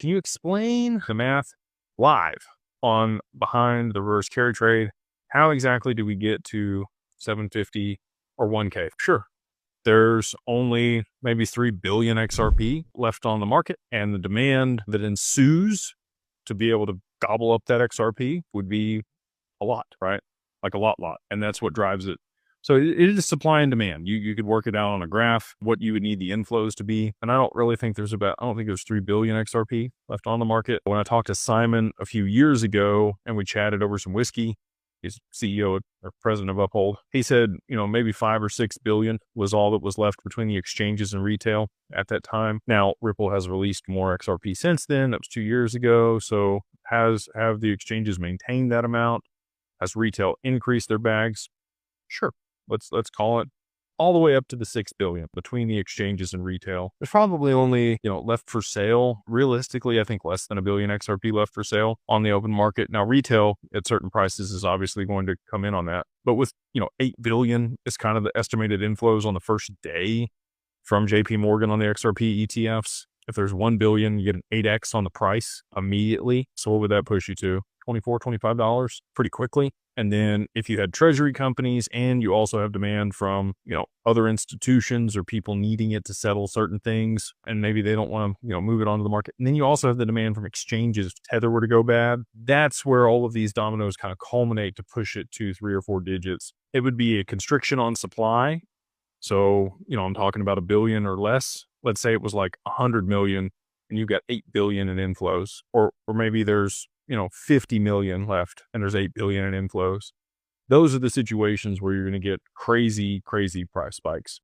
Can you explain the math live on behind the reverse carry trade? How exactly do we get to 750 or 1K? Sure. There's only maybe 3 billion XRP left on the market, and the demand that ensues to be able to gobble up that XRP would be a lot, right? Like a lot. And that's what drives it. So it is supply and demand. You could work it out on a graph, what you would need the inflows to be. And I don't think there's 3 billion XRP left on the market. When I talked to Simon a few years ago and we chatted over some whiskey, he's CEO or president of Uphold, he said, maybe 5 or 6 billion was all that was left between the exchanges and retail at that time. Now, Ripple has released more XRP since then. That was 2 years ago. So have the exchanges maintained that amount? Has retail increased their bags? Sure. Let's call it all the way up to the 6 billion between the exchanges and retail. There's probably only, left for sale. Realistically, I think less than 1 billion XRP left for sale on the open market. Now, retail at certain prices is obviously going to come in on that. But with, 8 billion is kind of the estimated inflows on the first day from JP Morgan on the XRP ETFs. If there's 1 billion, you get an 8x on the price immediately. So what would that push you to? $24, $25 pretty quickly. And then if you had treasury companies and you also have demand from, other institutions or people needing it to settle certain things, and maybe they don't want to, move it onto the market. And then you also have the demand from exchanges. If Tether were to go bad, that's where all of these dominoes kind of culminate to push it to 3 or 4 digits. It would be a constriction on supply. So, I'm talking about 1 billion or less. Let's say it was like 100 million and you've got 8 billion in inflows, or maybe there's 50 million left and there's 8 billion in inflows. Those are the situations where you're going to get crazy price spikes.